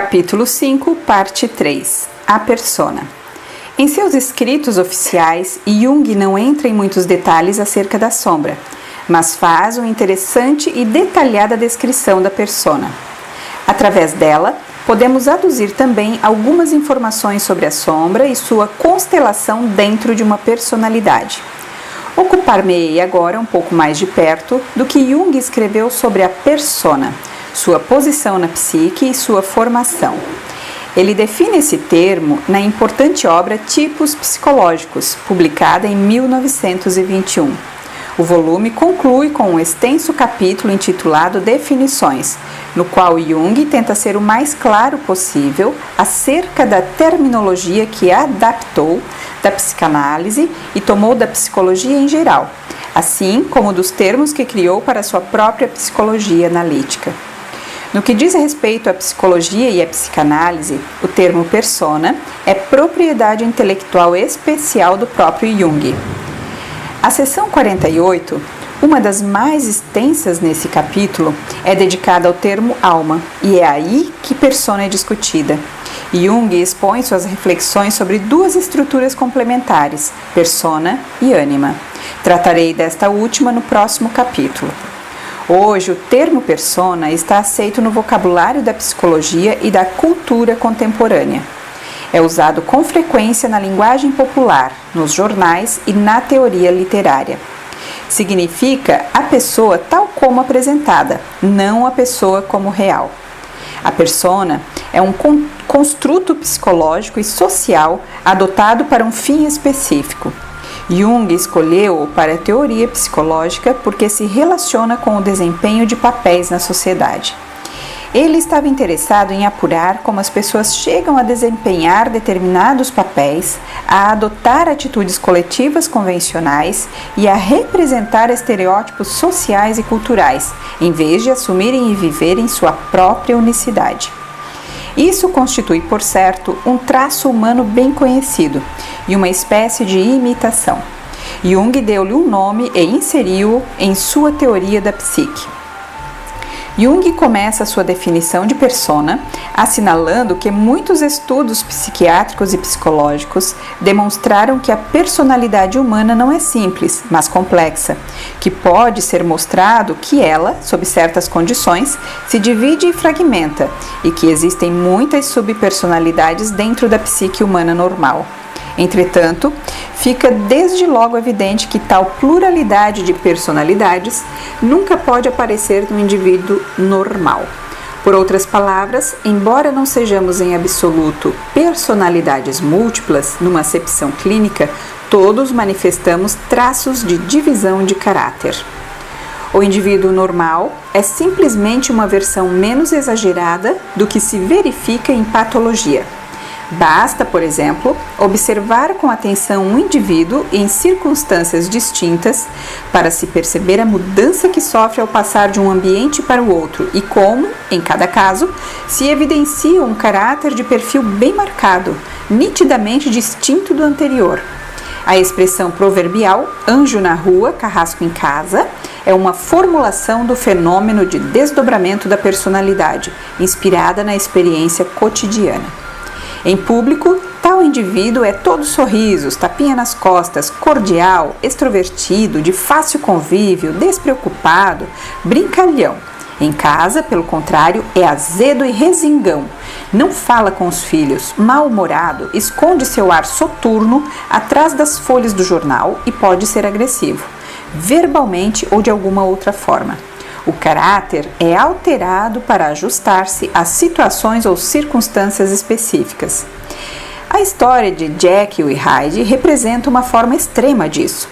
Capítulo 5, parte 3. A persona. Em seus escritos oficiais, Jung não entra em muitos detalhes acerca da sombra, mas faz uma interessante e detalhada descrição da persona. Através dela, podemos aduzir também algumas informações sobre a sombra e sua constelação dentro de uma personalidade. Ocupar-me-ei agora um pouco mais de perto do que Jung escreveu sobre a persona, sua posição na psique e sua formação. Ele define esse termo na importante obra Tipos Psicológicos, publicada em 1921. O volume conclui com um extenso capítulo intitulado Definições, no qual Jung tenta ser o mais claro possível acerca da terminologia que adaptou da psicanálise e tomou da psicologia em geral, assim como dos termos que criou para sua própria psicologia analítica. No que diz respeito à psicologia e à psicanálise, o termo persona é propriedade intelectual especial do próprio Jung. A seção 48, uma das mais extensas nesse capítulo, é dedicada ao termo alma, e é aí que persona é discutida. Jung expõe suas reflexões sobre duas estruturas complementares, persona e ânima. Tratarei desta última no próximo capítulo. Hoje, o termo persona está aceito no vocabulário da psicologia e da cultura contemporânea. É usado com frequência na linguagem popular, nos jornais e na teoria literária. Significa a pessoa tal como apresentada, não a pessoa como real. A persona é um construto psicológico e social adotado para um fim específico. Jung escolheu-o para a teoria psicológica porque se relaciona com o desempenho de papéis na sociedade. Ele estava interessado em apurar como as pessoas chegam a desempenhar determinados papéis, a adotar atitudes coletivas convencionais e a representar estereótipos sociais e culturais, em vez de assumirem e viverem sua própria unicidade. Isso constitui, por certo, um traço humano bem conhecido e uma espécie de imitação. Jung deu-lhe um nome e inseriu-o em sua teoria da psique. Jung começa sua definição de persona assinalando que muitos estudos psiquiátricos e psicológicos demonstraram que a personalidade humana não é simples, mas complexa, que pode ser mostrado que ela, sob certas condições, se divide e fragmenta, e que existem muitas subpersonalidades dentro da psique humana normal. Entretanto, fica desde logo evidente que tal pluralidade de personalidades nunca pode aparecer no indivíduo normal. Por outras palavras, embora não sejamos em absoluto personalidades múltiplas numa acepção clínica, todos manifestamos traços de divisão de caráter. O indivíduo normal é simplesmente uma versão menos exagerada do que se verifica em patologia. Basta, por exemplo, observar com atenção um indivíduo em circunstâncias distintas para se perceber a mudança que sofre ao passar de um ambiente para o outro e como, em cada caso, se evidencia um caráter de perfil bem marcado, nitidamente distinto do anterior. A expressão proverbial "anjo na rua, carrasco em casa" é uma formulação do fenômeno de desdobramento da personalidade, inspirada na experiência cotidiana. Em público, tal indivíduo é todo sorrisos, tapinha nas costas, cordial, extrovertido, de fácil convívio, despreocupado, brincalhão. Em casa, pelo contrário, é azedo e resingão. Não fala com os filhos, mal-humorado, esconde seu ar soturno atrás das folhas do jornal e pode ser agressivo, verbalmente ou de alguma outra forma. O caráter é alterado para ajustar-se a situações ou circunstâncias específicas. A história de Jekyll e Hyde representa uma forma extrema disso.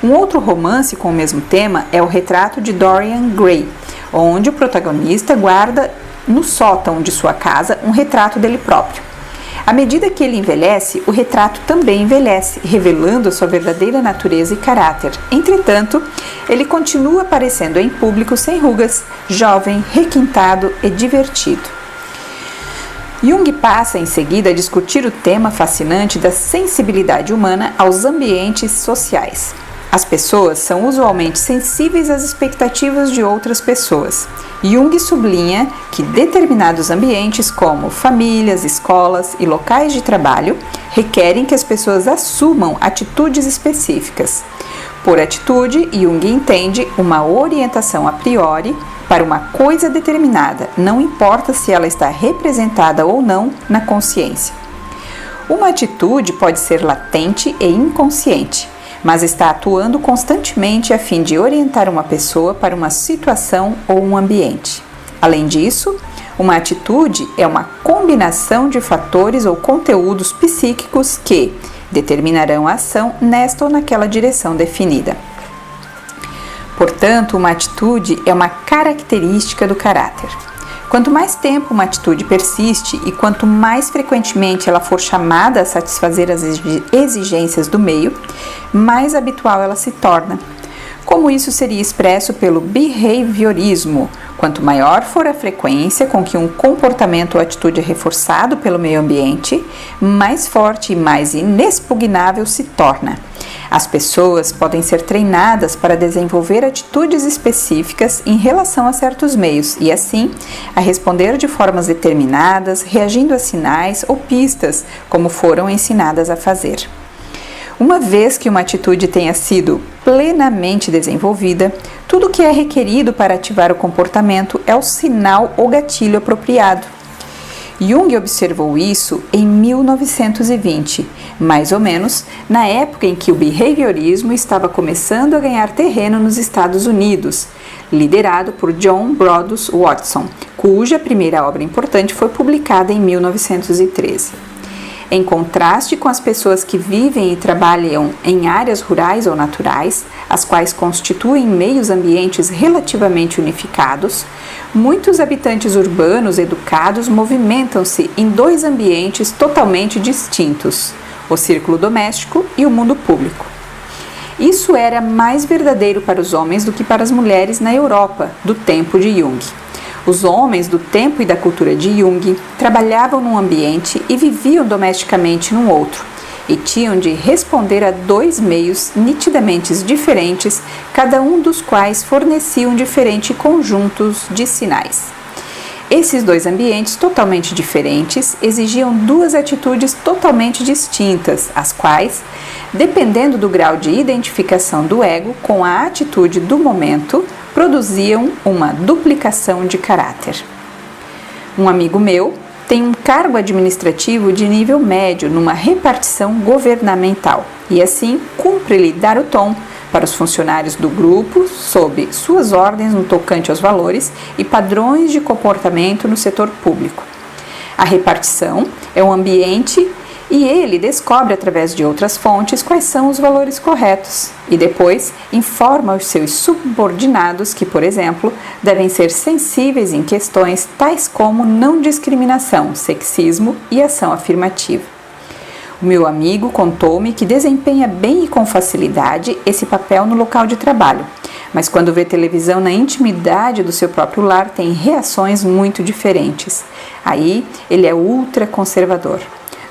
Um outro romance com o mesmo tema é o Retrato de Dorian Gray, onde o protagonista guarda no sótão de sua casa um retrato dele próprio. À medida que ele envelhece, o retrato também envelhece, revelando a sua verdadeira natureza e caráter. Entretanto, ele continua aparecendo em público sem rugas, jovem, requintado e divertido. Jung passa em seguida a discutir o tema fascinante da sensibilidade humana aos ambientes sociais. As pessoas são usualmente sensíveis às expectativas de outras pessoas. Jung sublinha que determinados ambientes, como famílias, escolas e locais de trabalho, requerem que as pessoas assumam atitudes específicas. Por atitude, Jung entende uma orientação a priori para uma coisa determinada, não importa se ela está representada ou não na consciência. Uma atitude pode ser latente e inconsciente, mas está atuando constantemente a fim de orientar uma pessoa para uma situação ou um ambiente. Além disso, uma atitude é uma combinação de fatores ou conteúdos psíquicos que determinarão a ação nesta ou naquela direção definida. Portanto, uma atitude é uma característica do caráter. Quanto mais tempo uma atitude persiste e quanto mais frequentemente ela for chamada a satisfazer as exigências do meio, mais habitual ela se torna. Como isso seria expresso pelo behaviorismo, quanto maior for a frequência com que um comportamento ou atitude é reforçado pelo meio ambiente, mais forte e mais inexpugnável se torna. As pessoas podem ser treinadas para desenvolver atitudes específicas em relação a certos meios e, assim, a responder de formas determinadas, reagindo a sinais ou pistas, como foram ensinadas a fazer. Uma vez que uma atitude tenha sido plenamente desenvolvida, tudo o que é requerido para ativar o comportamento é o sinal ou gatilho apropriado. Jung observou isso em 1920, mais ou menos na época em que o behaviorismo estava começando a ganhar terreno nos Estados Unidos, liderado por John Brodus Watson, cuja primeira obra importante foi publicada em 1913. Em contraste com as pessoas que vivem e trabalham em áreas rurais ou naturais, as quais constituem meios ambientes relativamente unificados, muitos habitantes urbanos educados movimentam-se em dois ambientes totalmente distintos, o círculo doméstico e o mundo público. Isso era mais verdadeiro para os homens do que para as mulheres na Europa do tempo de Jung. Os homens do tempo e da cultura de Jung trabalhavam num ambiente e viviam domesticamente num outro, e tinham de responder a dois meios nitidamente diferentes, cada um dos quais forneciam diferentes conjuntos de sinais. Esses dois ambientes totalmente diferentes exigiam duas atitudes totalmente distintas, as quais, dependendo do grau de identificação do ego com a atitude do momento, produziam uma duplicação de caráter. Um amigo meu tem um cargo administrativo de nível médio numa repartição governamental e assim cumpre-lhe dar o tom para os funcionários do grupo sob suas ordens no tocante aos valores e padrões de comportamento no setor público. A repartição é um ambiente e ele descobre através de outras fontes quais são os valores corretos e depois informa os seus subordinados que, por exemplo, devem ser sensíveis em questões tais como não discriminação, sexismo e ação afirmativa. O meu amigo contou-me que desempenha bem e com facilidade esse papel no local de trabalho, mas quando vê televisão na intimidade do seu próprio lar tem reações muito diferentes. Aí ele é ultraconservador.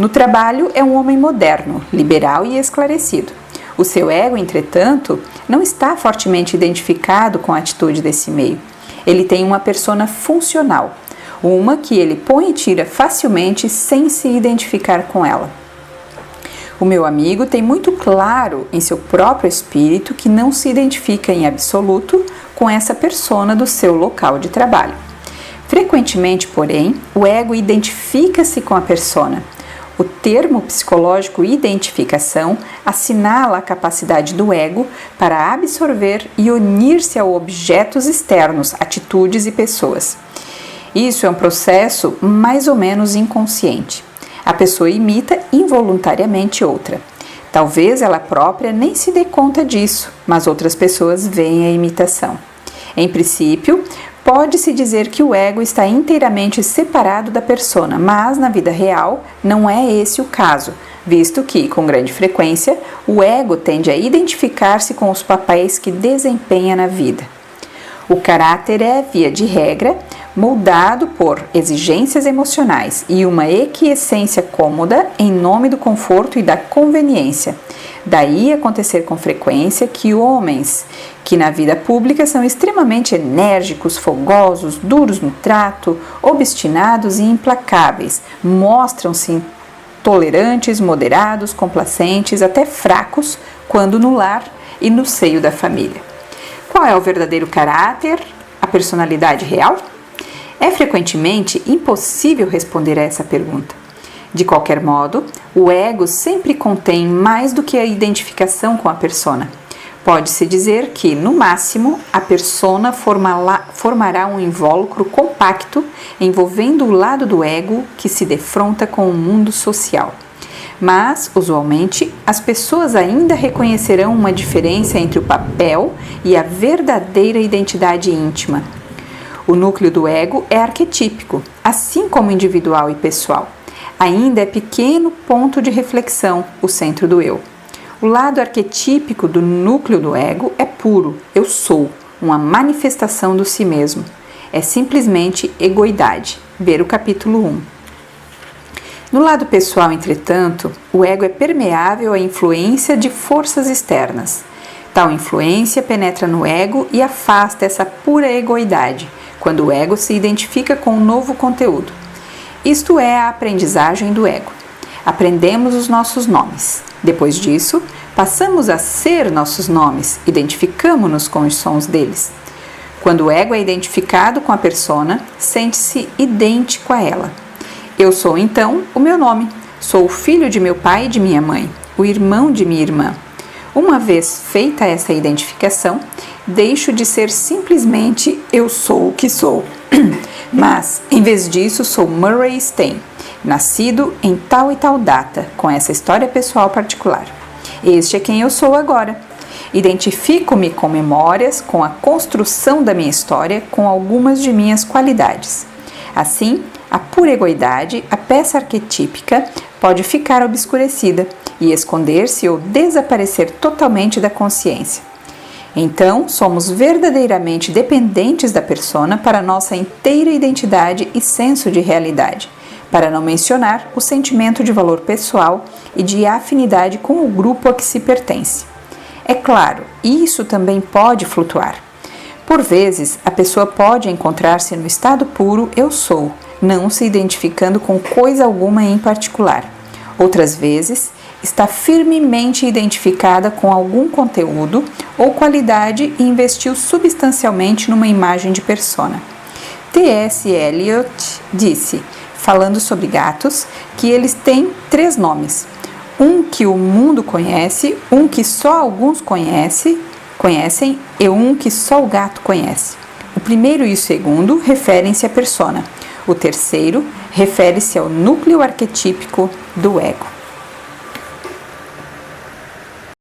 No trabalho é um homem moderno, liberal e esclarecido. O seu ego, entretanto, não está fortemente identificado com a atitude desse meio. Ele tem uma persona funcional, uma que ele põe e tira facilmente sem se identificar com ela. O meu amigo tem muito claro em seu próprio espírito que não se identifica em absoluto com essa persona do seu local de trabalho. Frequentemente, porém, o ego identifica-se com a persona. O termo psicológico identificação assinala a capacidade do ego para absorver e unir-se a objetos externos, atitudes e pessoas. Isso é um processo mais ou menos inconsciente. A pessoa imita involuntariamente outra. Talvez ela própria nem se dê conta disso, mas outras pessoas veem a imitação. Em princípio, pode-se dizer que o ego está inteiramente separado da persona, mas na vida real não é esse o caso, visto que, com grande frequência, o ego tende a identificar-se com os papéis que desempenha na vida. O caráter é, via de regra, moldado por exigências emocionais e uma equiescência cômoda em nome do conforto e da conveniência, Daí acontecer com frequência que homens que na vida pública são extremamente enérgicos, fogosos, duros no trato, obstinados e implacáveis, mostram-se tolerantes, moderados, complacentes, até fracos, quando no lar e no seio da família. Qual é o verdadeiro caráter, a personalidade real? É frequentemente impossível responder a essa pergunta. De qualquer modo, o ego sempre contém mais do que a identificação com a persona. Pode-se dizer que, no máximo, a persona formará um invólucro compacto envolvendo o lado do ego que se defronta com o mundo social. Mas, usualmente, as pessoas ainda reconhecerão uma diferença entre o papel e a verdadeira identidade íntima. O núcleo do ego é arquetípico, assim como individual e pessoal. Ainda é pequeno ponto de reflexão, o centro do eu. O lado arquetípico do núcleo do ego é puro, eu sou, uma manifestação do si mesmo. É simplesmente egoidade. Ver o capítulo 1. No lado pessoal, entretanto, o ego é permeável à influência de forças externas. Tal influência penetra no ego e afasta essa pura egoidade, quando o ego se identifica com um novo conteúdo. Isto é a aprendizagem do ego. Aprendemos os nossos nomes. Depois disso, passamos a ser nossos nomes, identificamos-nos com os sons deles. Quando o ego é identificado com a persona, sente-se idêntico a ela. Eu sou, então, o meu nome. Sou o filho de meu pai e de minha mãe, o irmão de minha irmã. Uma vez feita essa identificação, deixo de ser simplesmente eu sou o que sou. Mas, em vez disso, sou Murray Stein, nascido em tal e tal data, com essa história pessoal particular. Este é quem eu sou agora. Identifico-me com memórias, com a construção da minha história, com algumas de minhas qualidades. Assim, a pura egoidade, a peça arquetípica, pode ficar obscurecida e esconder-se ou desaparecer totalmente da consciência. Então, somos verdadeiramente dependentes da persona para nossa inteira identidade e senso de realidade, para não mencionar o sentimento de valor pessoal e de afinidade com o grupo a que se pertence. É claro, isso também pode flutuar. Por vezes, a pessoa pode encontrar-se no estado puro eu sou, não se identificando com coisa alguma em particular. Outras vezes, está firmemente identificada com algum conteúdo ou qualidade e investiu substancialmente numa imagem de persona. T.S. Eliot disse, falando sobre gatos, que eles têm 3 nomes. Um que o mundo conhece, um que só alguns conhecem e um que só o gato conhece. O primeiro e o segundo referem-se à persona. O terceiro refere-se ao núcleo arquetípico do ego.